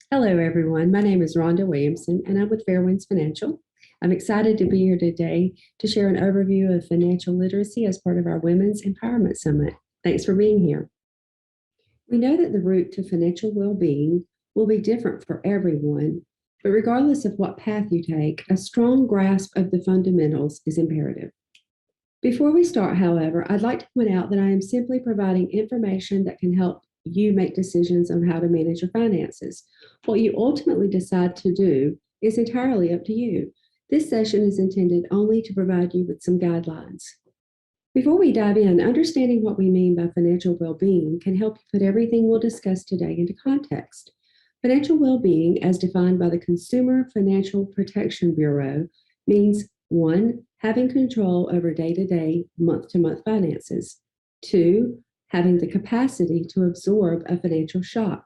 Hello, everyone. My name is Rhonda Williamson, and I'm with Fairwinds Financial. I'm excited to be here today to share an overview of financial literacy as part of our Women's Empowerment Summit. Thanks for being here. We know that the route to financial well-being will be different for everyone, but regardless of what path you take, a strong grasp of the fundamentals is imperative. Before we start, however, I'd like to point out that I am simply providing information that can help you make decisions on how to manage your finances. What you ultimately decide to do is entirely up to you. This session is intended only to provide you with some guidelines. Before we dive in, understanding what we mean by financial well-being can help you put everything we'll discuss today into context. Financial well-being, as defined by the Consumer Financial Protection Bureau, means 1, having control over day-to-day, month-to-month finances. 2, having the capacity to absorb a financial shock.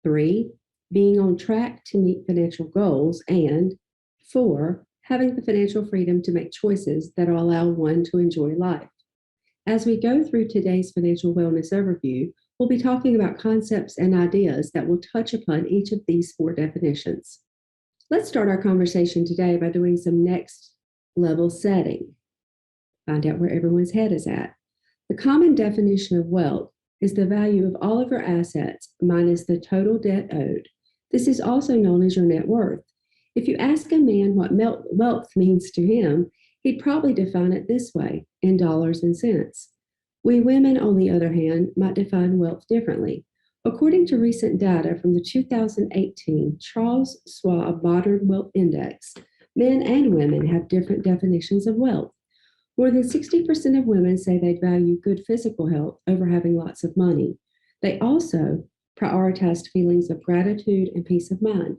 3, being on track to meet financial goals. And 4, having the financial freedom to make choices that will allow one to enjoy life. As we go through today's financial wellness overview, we'll be talking about concepts and ideas that will touch upon each of these 4 definitions. Let's start our conversation today by doing some next level setting. Find out where everyone's head is at. The common definition of wealth is the value of all of your assets minus the total debt owed. This is also known as your net worth. If you ask a man what wealth means to him, he'd probably define it this way, in dollars and cents. We women, on the other hand, might define wealth differently. According to recent data from the 2018 Charles Schwab Modern Wealth Index, men and women have different definitions of wealth. More than 60% of women say they'd value good physical health over having lots of money. They also prioritized feelings of gratitude and peace of mind.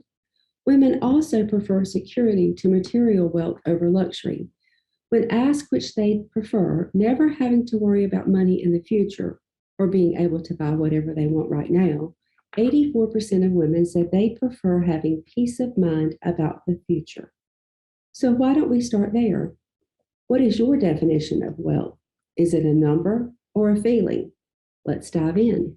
Women also prefer security to material wealth over luxury. When asked which they prefer, never having to worry about money in the future or being able to buy whatever they want right now, 84% of women said they prefer having peace of mind about the future. So why don't we start there? What is your definition of wealth? Is it a number or a feeling? Let's dive in.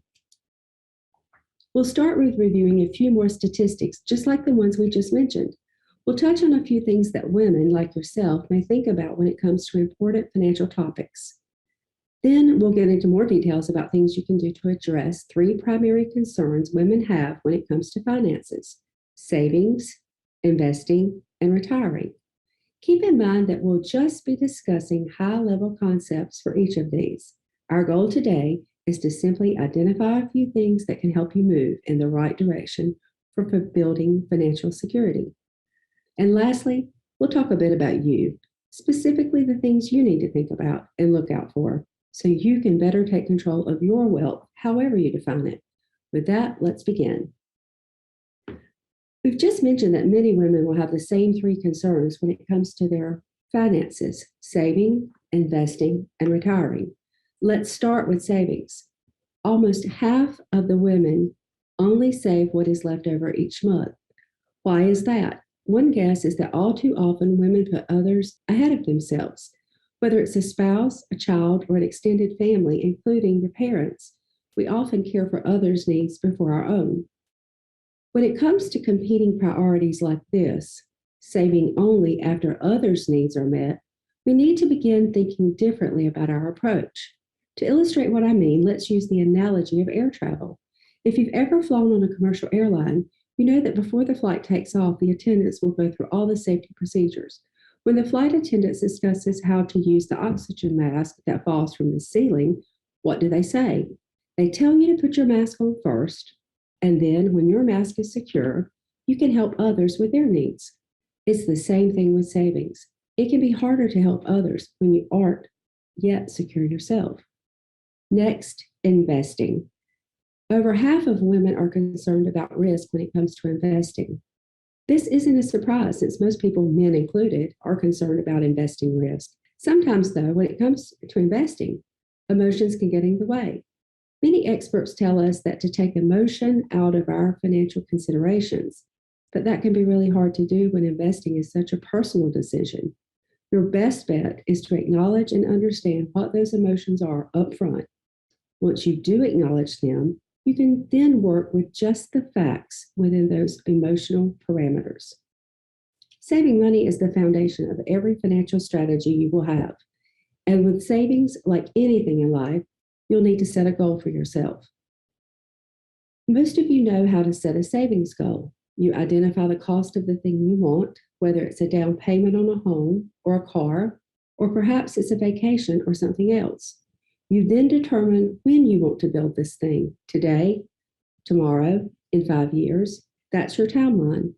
We'll start with reviewing a few more statistics, just like the ones we just mentioned. We'll touch on a few things that women like yourself may think about when it comes to important financial topics. Then we'll get into more details about things you can do to address 3 primary concerns women have when it comes to finances: savings, investing, and retiring. Keep in mind that we'll just be discussing high-level concepts for each of these. Our goal today is to simply identify a few things that can help you move in the right direction for building financial security. And lastly, we'll talk a bit about you, specifically the things you need to think about and look out for, so you can better take control of your wealth, however you define it. With that, let's begin. We've just mentioned that many women will have the same 3 concerns when it comes to their finances: saving, investing, and retiring. Let's start with savings. Almost half of the women only save what is left over each month. Why is that? One guess is that all too often women put others ahead of themselves. Whether it's a spouse, a child, or an extended family, including your parents, we often care for others' needs before our own. When it comes to competing priorities like this, saving only after others' needs are met, we need to begin thinking differently about our approach. To illustrate what I mean, let's use the analogy of air travel. If you've ever flown on a commercial airline, you know that before the flight takes off, the attendants will go through all the safety procedures. When the flight attendant discusses how to use the oxygen mask that falls from the ceiling, what do they say? They tell you to put your mask on first, and then when your mask is secure, you can help others with their needs. It's the same thing with savings. It can be harder to help others when you aren't yet secure yourself. Next, investing. Over half of women are concerned about risk when it comes to investing. This isn't a surprise since most people, men included, are concerned about investing risk. Sometimes, though, when it comes to investing, emotions can get in the way. Many experts tell us that to take emotion out of our financial considerations, but that can be really hard to do when investing is such a personal decision. Your best bet is to acknowledge and understand what those emotions are up front. Once you do acknowledge them, You can then work with just the facts within those emotional parameters. Saving money is the foundation of every financial strategy you will have. And with savings, like anything in life, you'll need to set a goal for yourself. Most of you know how to set a savings goal. You identify the cost of the thing you want, whether it's a down payment on a home or a car, or perhaps it's a vacation or something else. You then determine when you want to build this thing, today, tomorrow, in 5 years. That's your timeline.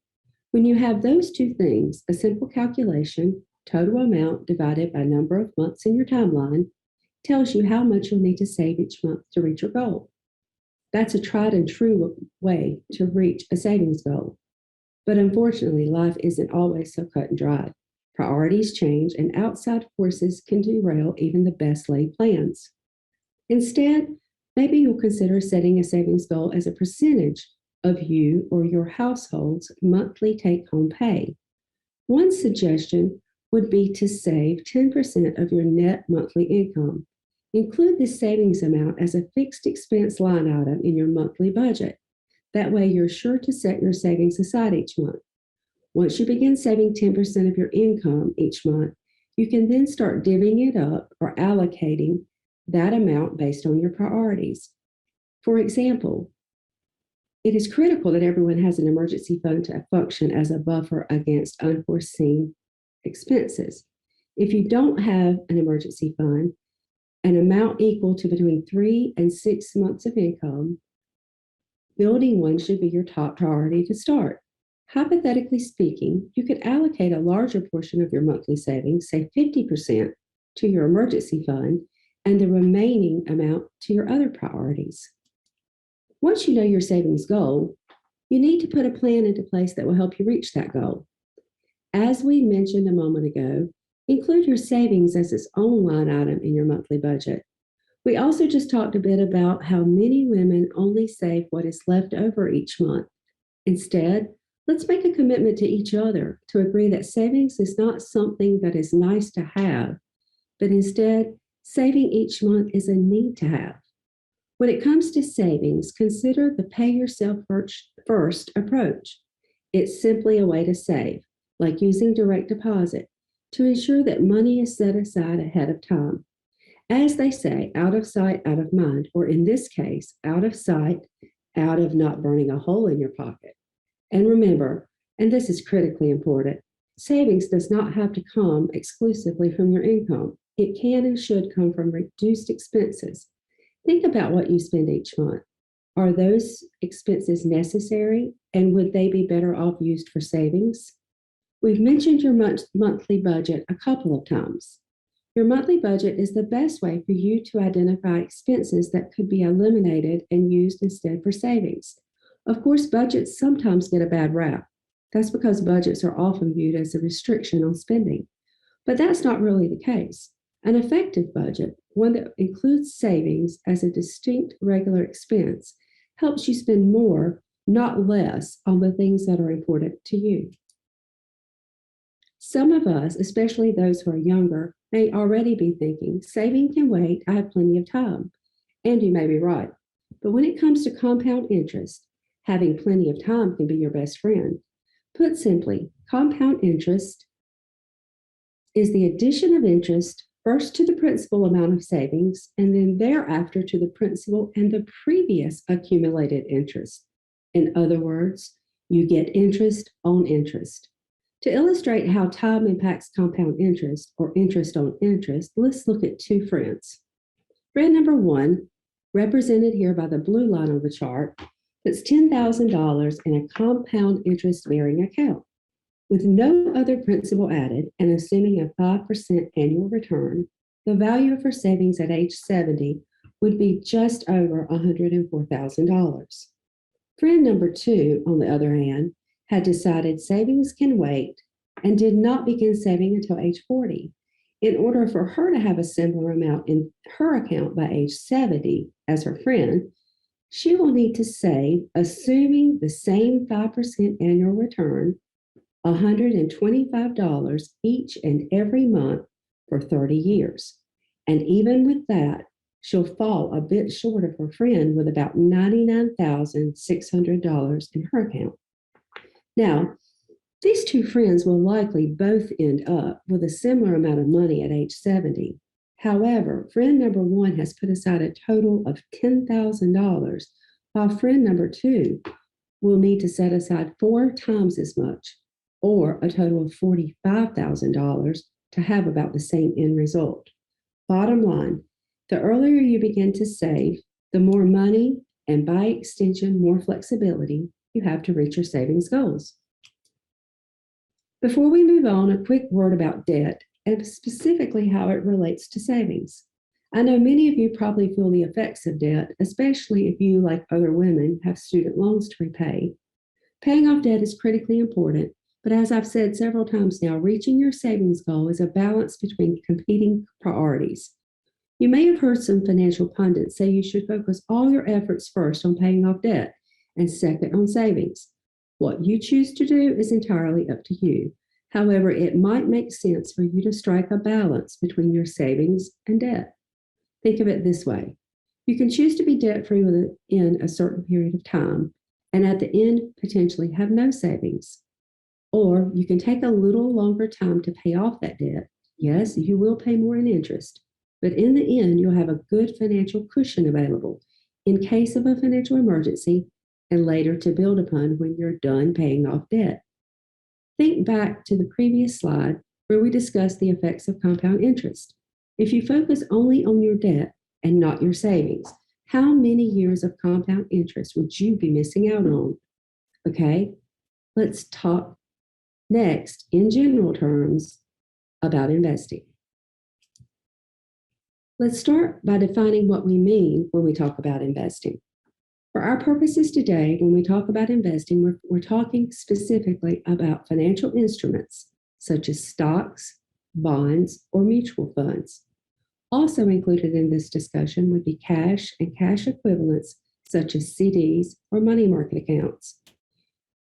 When you have those two things, a simple calculation, total amount divided by number of months in your timeline, tells you how much you'll need to save each month to reach your goal. That's a tried and true way to reach a savings goal. But unfortunately, life isn't always so cut and dry. Priorities change, and outside forces can derail even the best laid plans. Instead, maybe you'll consider setting a savings goal as a percentage of you or your household's monthly take-home pay. One suggestion would be to save 10% of your net monthly income. Include this savings amount as a fixed expense line item in your monthly budget. That way, you're sure to set your savings aside each month. Once you begin saving 10% of your income each month, you can then start divvying it up or allocating that amount based on your priorities. For example, it is critical that everyone has an emergency fund to function as a buffer against unforeseen expenses. If you don't have an emergency fund, an amount equal to between 3 and 6 months of income, building one should be your top priority to start. Hypothetically speaking, you could allocate a larger portion of your monthly savings, say 50%, to your emergency fund and the remaining amount to your other priorities. Once you know your savings goal, you need to put a plan into place that will help you reach that goal. As we mentioned a moment ago, include your savings as its own line item in your monthly budget. We also just talked a bit about how many women only save what is left over each month. Instead, let's make a commitment to each other to agree that savings is not something that is nice to have, but instead, saving each month is a need to have. When it comes to savings, consider the pay yourself first approach. It's simply a way to save, like using direct deposit, to ensure that money is set aside ahead of time. As they say, out of sight, out of mind, or in this case, out of sight, out of not burning a hole in your pocket. And remember, and this is critically important, savings does not have to come exclusively from your income. It can and should come from reduced expenses. Think about what you spend each month. Are those expenses necessary, and would they be better off used for savings? We've mentioned your monthly budget a couple of times. Your monthly budget is the best way for you to identify expenses that could be eliminated and used instead for savings. Of course, budgets sometimes get a bad rap. That's because budgets are often viewed as a restriction on spending. But that's not really the case. An effective budget, one that includes savings as a distinct regular expense, helps you spend more, not less, on the things that are important to you. Some of us, especially those who are younger, may already be thinking, saving can wait, I have plenty of time. And you may be right. But when it comes to compound interest, having plenty of time can be your best friend. Put simply, compound interest is the addition of interest first to the principal amount of savings, and then thereafter to the principal and the previous accumulated interest. In other words, you get interest on interest. To illustrate how time impacts compound interest or interest on interest, let's look at two friends. Friend number one, represented here by the blue line on the chart, puts $10,000 in a compound interest bearing account. With no other principal added and assuming a 5% annual return, the value of her savings at age 70 would be just over $104,000. Friend number two, on the other hand, had decided savings can wait and did not begin saving until age 40. In order for her to have a similar amount in her account by age 70 as her friend, she will need to save, assuming the same 5% annual return, $125 each and every month for 30 years. And even with that, she'll fall a bit short of her friend with about $99,600 in her account. Now, these two friends will likely both end up with a similar amount of money at age 70. However, friend number one has put aside a total of $10,000, while friend number two will need to set aside 4 times as much, or a total of $45,000 to have about the same end result. Bottom line, the earlier you begin to save, the more money and by extension, more flexibility you have to reach your savings goals. Before we move on, a quick word about debt and specifically how it relates to savings. I know many of you probably feel the effects of debt, especially if you, like other women, have student loans to repay. Paying off debt is critically important, but as I've said several times now, reaching your savings goal is a balance between competing priorities. You may have heard some financial pundits say you should focus all your efforts first on paying off debt and second on savings. What you choose to do is entirely up to you. However, it might make sense for you to strike a balance between your savings and debt. Think of it this way. You can choose to be debt-free within a certain period of time, and at the end, potentially have no savings. Or you can take a little longer time to pay off that debt. Yes, you will pay more in interest, but in the end, you'll have a good financial cushion available in case of a financial emergency and later to build upon when you're done paying off debt. Think back to the previous slide where we discussed the effects of compound interest. If you focus only on your debt and not your savings, how many years of compound interest would you be missing out on? Okay, let's talk next in general terms about investing. Let's start by defining what we mean when we talk about investing. For our purposes today, when we talk about investing, we're talking specifically about financial instruments such as stocks, bonds, or mutual funds. Also included in this discussion would be cash and cash equivalents such as CDs or money market accounts.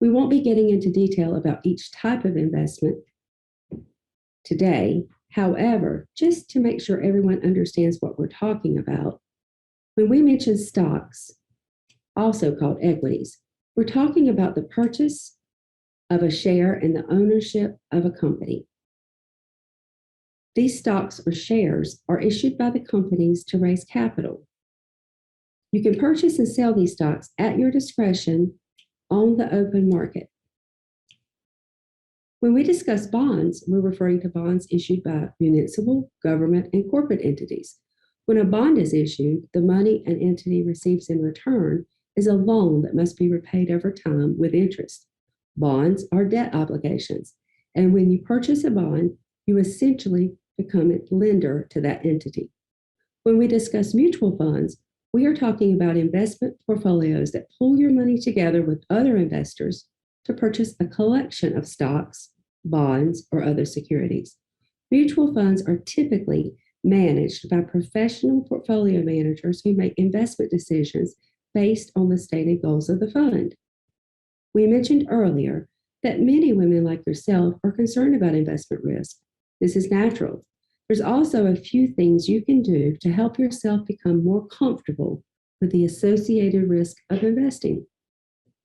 We won't be getting into detail about each type of investment today. However, just to make sure everyone understands what we're talking about, when we mention stocks, also called equities, we're talking about the purchase of a share in the ownership of a company. These stocks or shares are issued by the companies to raise capital. You can purchase and sell these stocks at your discretion on the open market. When we discuss bonds, we're referring to bonds issued by municipal, government, and corporate entities. When a bond is issued, the money an entity receives in return is a loan that must be repaid over time with interest. Bonds are debt obligations, and when you purchase a bond, you essentially become a lender to that entity. When we discuss mutual funds, we are talking about investment portfolios that pool your money together with other investors to purchase a collection of stocks, bonds, or other securities. Mutual funds are typically managed by professional portfolio managers who make investment decisions based on the stated goals of the fund. We mentioned earlier that many women like yourself are concerned about investment risk. This is natural. There's also a few things you can do to help yourself become more comfortable with the associated risk of investing.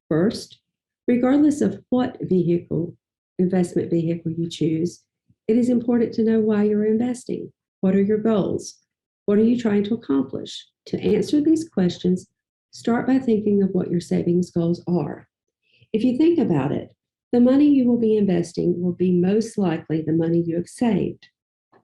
First, regardless of what investment vehicle you choose, it is important to know why you're investing. What are your goals? What are you trying to accomplish? To answer these questions, start by thinking of what your savings goals are. If you think about it, the money you will be investing will be most likely the money you have saved.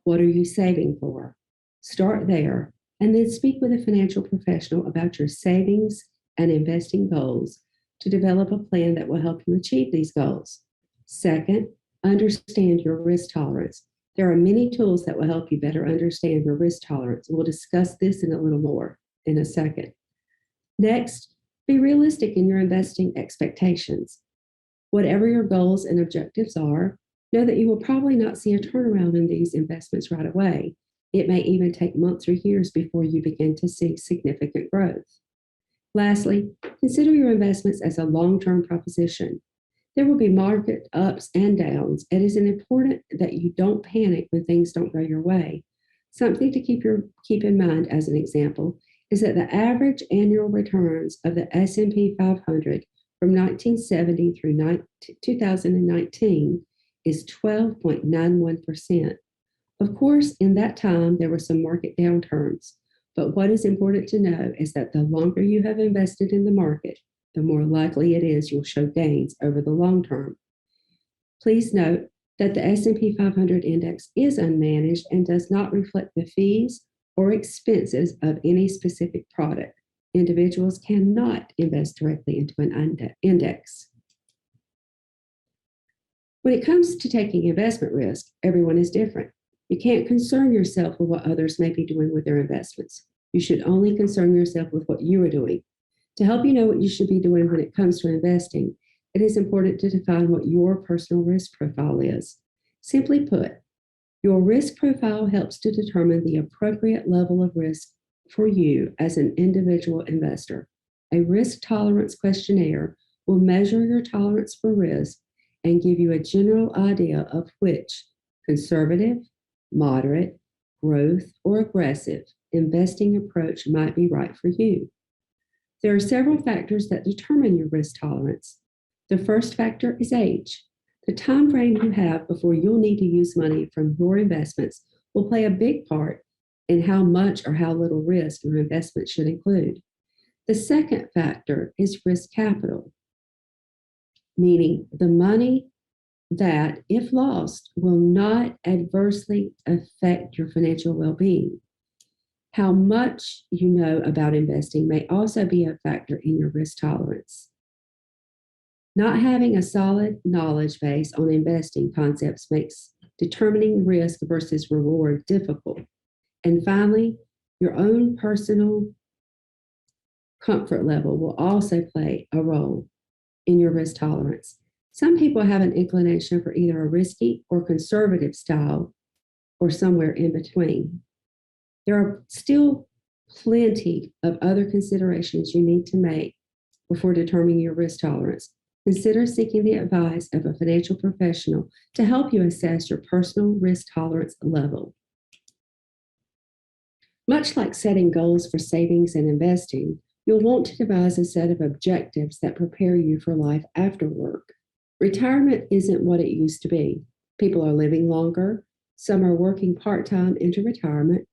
What are you saving for? Start there, and then speak with a financial professional about your savings and investing goals to develop a plan that will help you achieve these goals. Second, understand your risk tolerance. There are many tools that will help you better understand your risk tolerance. We'll discuss this in a little more in a second. Next, be realistic in your investing expectations. Whatever your goals and objectives are, know that you will probably not see a turnaround in these investments right away. It may even take months or years before you begin to see significant growth. Lastly, consider your investments as a long-term proposition. There will be market ups and downs. It is important that you don't panic when things don't go your way. Something to keep in mind as an example is that the average annual returns of the S&P 500 from 1970 through 2019 is 12.91%. Of course, in that time, there were some market downturns, but what is important to know is that the longer you have invested in the market, the more likely it is you'll show gains over the long term. Please note that the S&P 500 index is unmanaged and does not reflect the fees or expenses of any specific product. Individuals cannot invest directly into an index. When it comes to taking investment risk, everyone is different. You can't concern yourself with what others may be doing with their investments. You should only concern yourself with what you are doing. To help you know what you should be doing when it comes to investing, it is important to define what your personal risk profile is. Simply put, your risk profile helps to determine the appropriate level of risk for you as an individual investor. A risk tolerance questionnaire will measure your tolerance for risk and give you a general idea of which conservative, moderate, growth, or aggressive investing approach might be right for you. There are several factors that determine your risk tolerance. The first factor is age. The time frame you have before you'll need to use money from your investments will play a big part in how much or how little risk your investment should include. The second factor is risk capital, meaning the money that, if lost, will not adversely affect your financial well-being. How much you know about investing may also be a factor in your risk tolerance. Not having a solid knowledge base on investing concepts makes determining risk versus reward difficult. And finally, your own personal comfort level will also play a role in your risk tolerance. Some people have an inclination for either a risky or conservative style or somewhere in between. There are still plenty of other considerations you need to make before determining your risk tolerance. Consider seeking the advice of a financial professional to help you assess your personal risk tolerance level. Much like setting goals for savings and investing, you'll want to devise a set of objectives that prepare you for life after work. Retirement isn't what it used to be. People are living longer. Some are working part-time into retirement.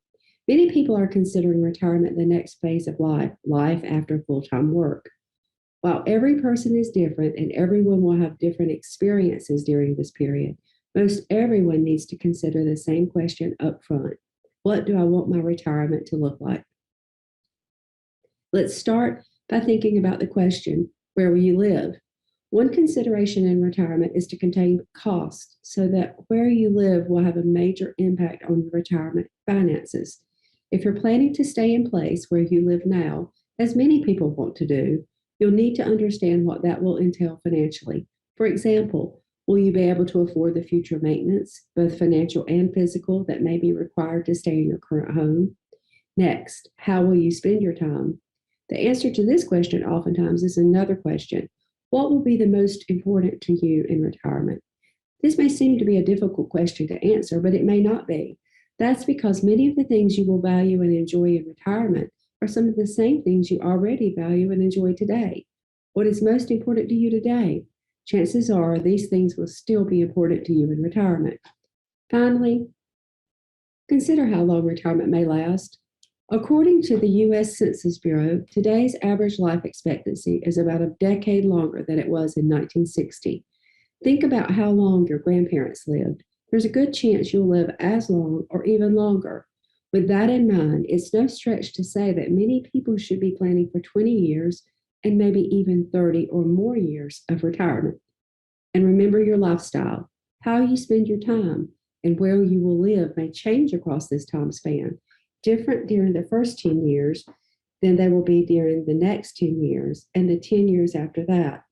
Many people are considering retirement the next phase of life after full-time work. While every person is different and everyone will have different experiences during this period, most everyone needs to consider the same question up front. What do I want my retirement to look like? Let's start by thinking about the question, where will you live? One consideration in retirement is to contain costs so that where you live will have a major impact on your retirement finances. If you're planning to stay in place where you live now, as many people want to do, you'll need to understand what that will entail financially. For example, will you be able to afford the future maintenance, both financial and physical, that may be required to stay in your current home? Next, how will you spend your time? The answer to this question oftentimes is another question. What will be the most important to you in retirement? This may seem to be a difficult question to answer, but it may not be. That's because many of the things you will value and enjoy in retirement are some of the same things you already value and enjoy today. What is most important to you today? Chances are these things will still be important to you in retirement. Finally, consider how long retirement may last. According to the U.S. Census Bureau, today's average life expectancy is about a decade longer than it was in 1960. Think about how long your grandparents lived. There's a good chance you'll live as long or even longer. With that in mind, it's no stretch to say that many people should be planning for 20 years and maybe even 30 or more years of retirement. And remember your lifestyle. How you spend your time and where you will live may change across this time span. Different during the first 10 years than they will be during the next 10 years and the 10 years after that.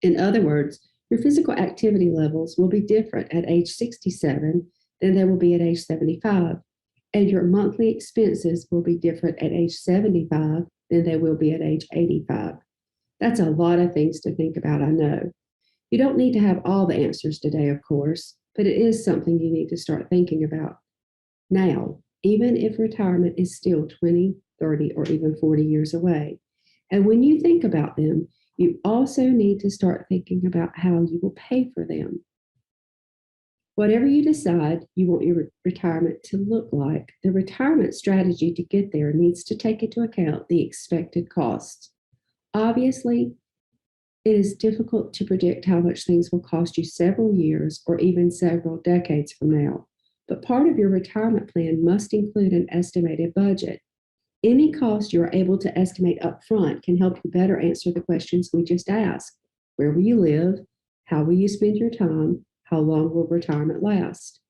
In other words, your physical activity levels will be different at age 67 than they will be at age 75. And your monthly expenses will be different at age 75 than they will be at age 85. That's a lot of things to think about, I know. You don't need to have all the answers today, of course, but it is something you need to start thinking about. now, even if retirement is still 20, 30, or even 40 years away. And when you think about them, you also need to start thinking about how you will pay for them. Whatever you decide you want your retirement to look like, the retirement strategy to get there needs to take into account the expected costs. Obviously, it is difficult to predict how much things will cost you several years or even several decades from now, but part of your retirement plan must include an estimated budget. Any cost you are able to estimate upfront can help you better answer the questions we just asked. Where will you live? How will you spend your time? How long will retirement last?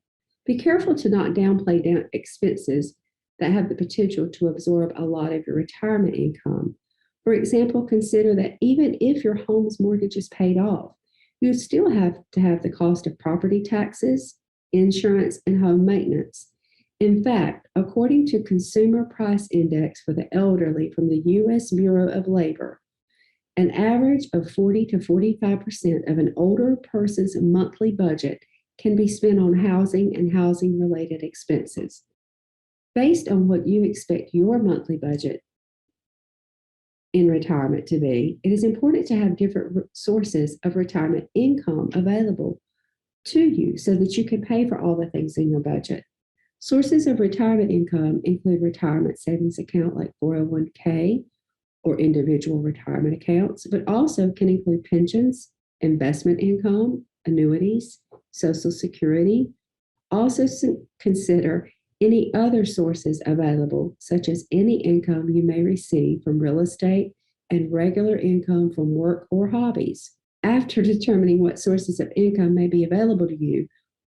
Be careful to not downplay expenses that have the potential to absorb a lot of your retirement income. For example, consider that even if your home's mortgage is paid off, you still have to have the cost of property taxes, insurance, and home maintenance. In fact, according to Consumer Price Index for the elderly from the U.S. Bureau of Labor, an average of 40 to 45% of an older person's monthly budget can be spent on housing and housing-related expenses. Based on what you expect your monthly budget in retirement to be, it is important to have different sources of retirement income available to you so that you can pay for all the things in your budget. Sources of retirement income include retirement savings account like 401k or individual retirement accounts, but also can include pensions, investment income, annuities, Social Security. Also consider any other sources available, such as any income you may receive from real estate and regular income from work or hobbies. After determining what sources of income may be available to you,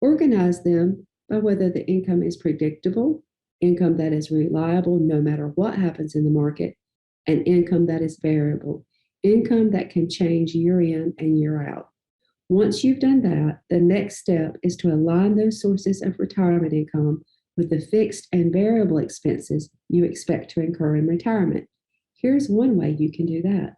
organize them by whether the income is predictable, income that is reliable no matter what happens in the market, and income that is variable, income that can change year in and year out. Once you've done that, the next step is to align those sources of retirement income with the fixed and variable expenses you expect to incur in retirement. Here's one way you can do that.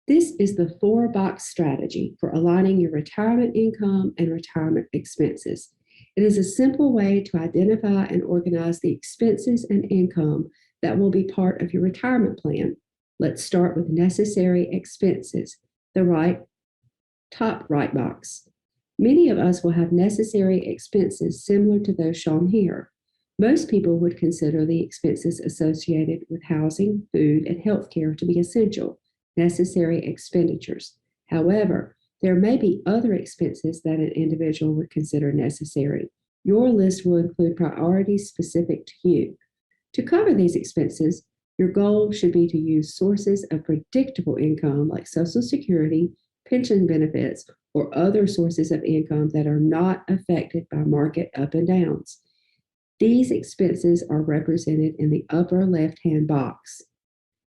This is the 4-box strategy for aligning your retirement income and retirement expenses. It is a simple way to identify and organize the expenses and income that will be part of your retirement plan. Let's start with necessary expenses, the top right box. Many of us will have necessary expenses similar to those shown here. Most people would consider the expenses associated with housing, food, and healthcare to be essential, necessary expenditures. However, there may be other expenses that an individual would consider necessary. Your list will include priorities specific to you. To cover these expenses, your goal should be to use sources of predictable income like Social Security, pension benefits, or other sources of income that are not affected by market up and downs. These expenses are represented in the upper left-hand box.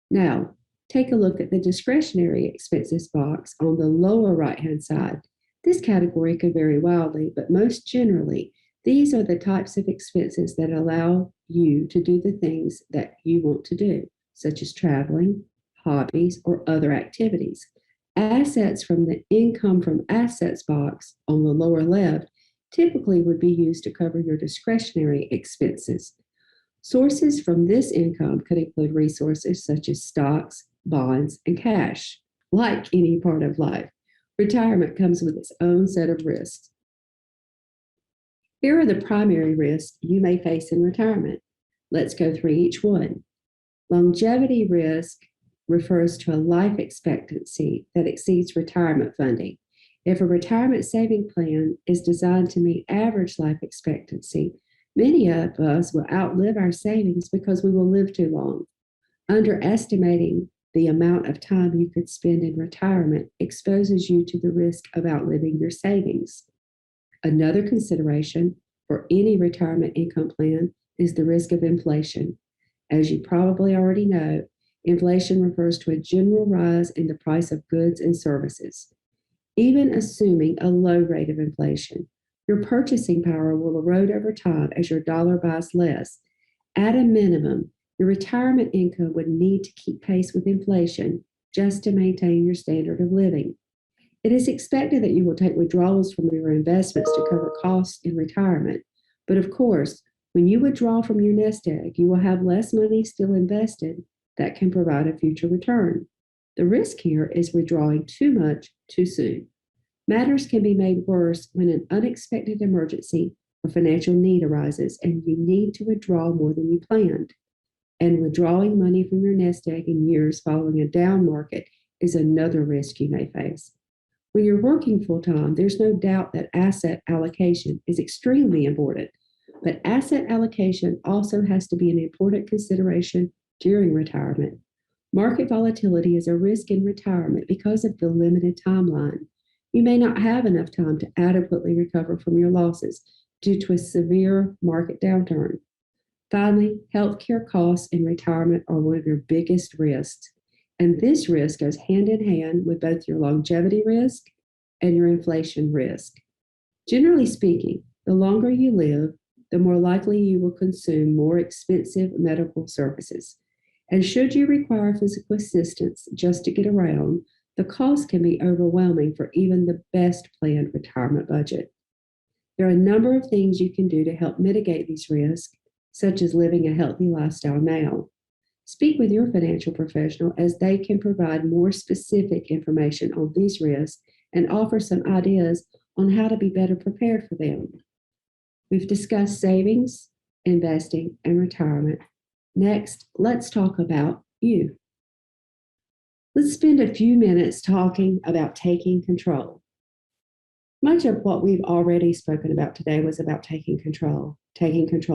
Now, take a look at the discretionary expenses box on the lower right-hand side. This category could vary wildly, but most generally, these are the types of expenses that allow you to do the things that you want to do, such as traveling, hobbies, or other activities. Assets from the income from assets box on the lower left typically would be used to cover your discretionary expenses. Sources from this income could include resources such as stocks, bonds, and cash. Like any part of life, retirement comes with its own set of risks. Here are the primary risks you may face in retirement. Let's go through each one. Longevity risk refers to a life expectancy that exceeds retirement funding. If a retirement saving plan is designed to meet average life expectancy, many of us will outlive our savings because we will live too long. Underestimating the amount of time you could spend in retirement exposes you to the risk of outliving your savings. Another consideration for any retirement income plan is the risk of inflation. As you probably already know, inflation refers to a general rise in the price of goods and services. Even assuming a low rate of inflation, your purchasing power will erode over time as your dollar buys less. At a minimum, your retirement income would need to keep pace with inflation just to maintain your standard of living. It is expected that you will take withdrawals from your investments to cover costs in retirement, But of course, when you withdraw from your nest egg, you will have less money still invested that can provide a future return. The risk here is withdrawing too much too soon. Matters can be made worse when an unexpected emergency or financial need arises and you need to withdraw more than you planned. And withdrawing money from your nest egg in years following a down market is another risk you may face. When you're working full time, there's no doubt that asset allocation is extremely important, but asset allocation also has to be an important consideration during retirement. Market volatility is a risk in retirement because of the limited timeline. You may not have enough time to adequately recover from your losses due to a severe market downturn. Finally, healthcare costs in retirement are one of your biggest risks. And this risk goes hand in hand with both your longevity risk and your inflation risk. Generally speaking, the longer you live, the more likely you will consume more expensive medical services. And should you require physical assistance just to get around, the cost can be overwhelming for even the best planned retirement budget. There are a number of things you can do to help mitigate these risks, such as living a healthy lifestyle now. Speak with your financial professional as they can provide more specific information on these risks and offer some ideas on how to be better prepared for them. We've discussed savings, investing, and retirement. Next, let's talk about you. Let's spend a few minutes talking about taking control. Much of what we've already spoken about today was about taking control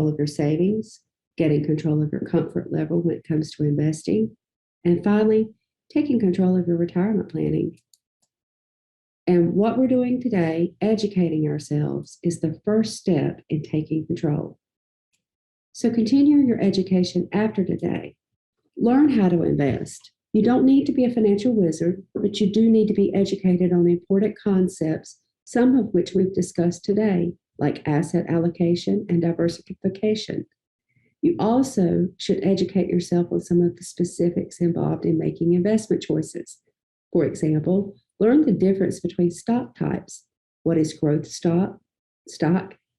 of your savings, getting control of your comfort level when it comes to investing, and finally, taking control of your retirement planning. And what we're doing today, educating ourselves, is the first step in taking control. So continue your education after today. Learn how to invest. You don't need to be a financial wizard, but you do need to be educated on the important concepts, some of which we've discussed today, like asset allocation and diversification. You also should educate yourself on some of the specifics involved in making investment choices. For example, learn the difference between stock types. What is growth stock,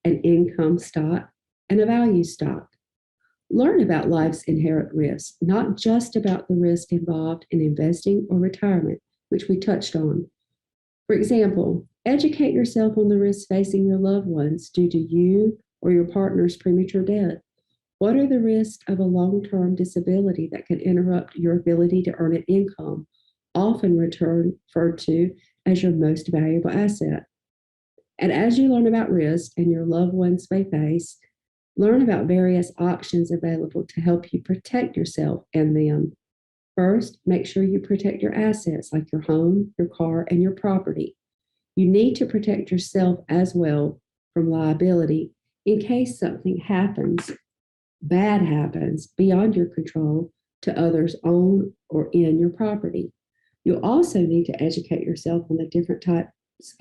an income stock, and a value stock? Learn about life's inherent risks, not just about the risk involved in investing or retirement, which we touched on. For example, educate yourself on the risks facing your loved ones due to you or your partner's premature death. What are the risks of a long-term disability that can interrupt your ability to earn an income, often referred to as your most valuable asset? And as you learn about risk and your loved ones may face, learn about various options available to help you protect yourself and them. First, make sure you protect your assets like your home, your car, and your property. You need to protect yourself as well from liability in case something bad happens beyond your control to others on or in your property. You'll also need to educate yourself on the different types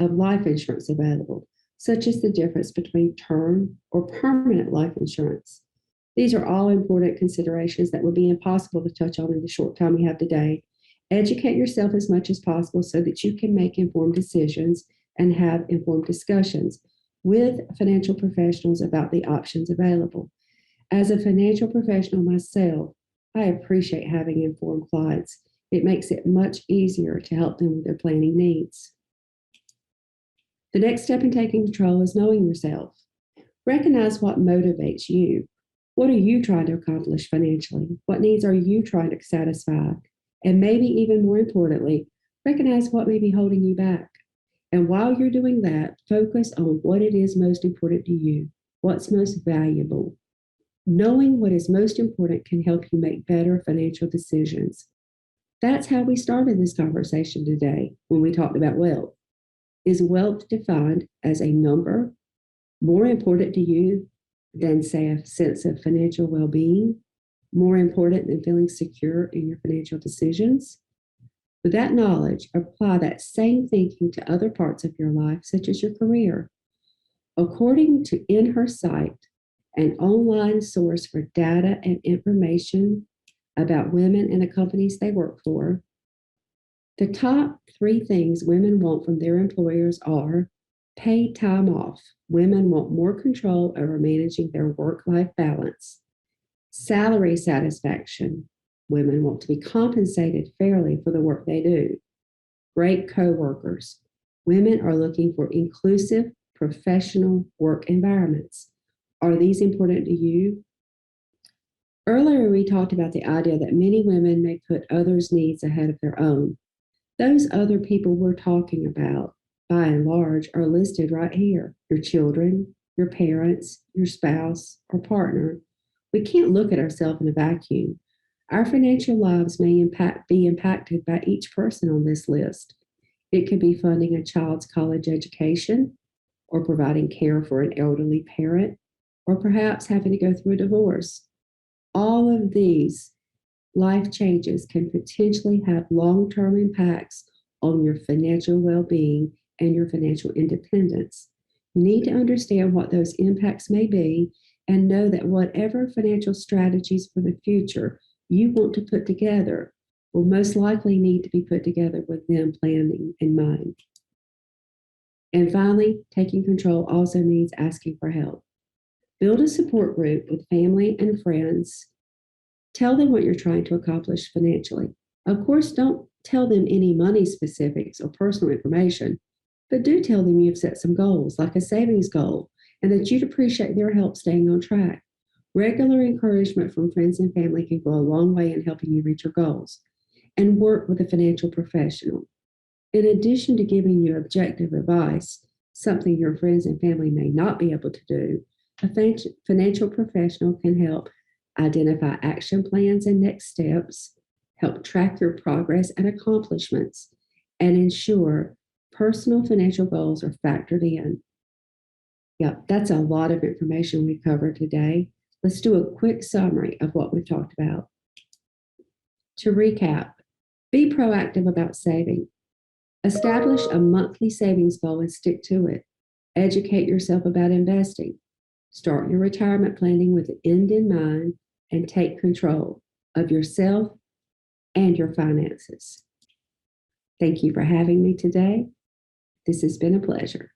of life insurance available, such as the difference between term or permanent life insurance. These are all important considerations that would be impossible to touch on in the short time we have today. Educate yourself as much as possible so that you can make informed decisions and have informed discussions with financial professionals about the options available. As a financial professional myself, I appreciate having informed clients. It makes it much easier to help them with their planning needs. The next step in taking control is knowing yourself. Recognize what motivates you. What are you trying to accomplish financially? What needs are you trying to satisfy? And maybe even more importantly, recognize what may be holding you back. And while you're doing that, focus on what it is most important to you, what's most valuable. Knowing what is most important can help you make better financial decisions. That's how we started this conversation today when we talked about wealth. Is wealth defined as a number more important to you than, say, a sense of financial well-being? More important than feeling secure in your financial decisions? With that knowledge, apply that same thinking to other parts of your life, such as your career. According to In Her Sight, an online source for data and information about women and the companies they work for, the top 3 things women want from their employers are Paid time off. Women want more control over managing their work-life balance. Salary satisfaction. Women want to be compensated fairly for the work they do. Great coworkers. Women are looking for inclusive, professional work environments. Are these important to you? Earlier, we talked about the idea that many women may put others' needs ahead of their own. Those other people we're talking about, by and large, are listed right here. Your children, your parents, your spouse, or partner. We can't look at ourselves in a vacuum. Our financial lives may be impacted by each person on this list. It could be funding a child's college education, or providing care for an elderly parent, or perhaps having to go through a divorce. All of these life changes can potentially have long-term impacts on your financial well-being and your financial independence. You need to understand what those impacts may be and know that whatever financial strategies for the future you want to put together will most likely need to be put together with them planning in mind. And finally, taking control also means asking for help. Build a support group with family and friends. Tell them what you're trying to accomplish financially. Of course, don't tell them any money specifics or personal information, but do tell them you've set some goals, like a savings goal, and that you'd appreciate their help staying on track. Regular encouragement from friends and family can go a long way in helping you reach your goals. And work with a financial professional. In addition to giving you objective advice, something your friends and family may not be able to do, a financial professional can help identify action plans and next steps, help track your progress and accomplishments, and ensure personal financial goals are factored in. Yep, that's a lot of information we covered today. Let's do a quick summary of what we've talked about. To recap, be proactive about saving. Establish a monthly savings goal and stick to it. Educate yourself about investing. Start your retirement planning with the end in mind and take control of yourself and your finances. Thank you for having me today. This has been a pleasure.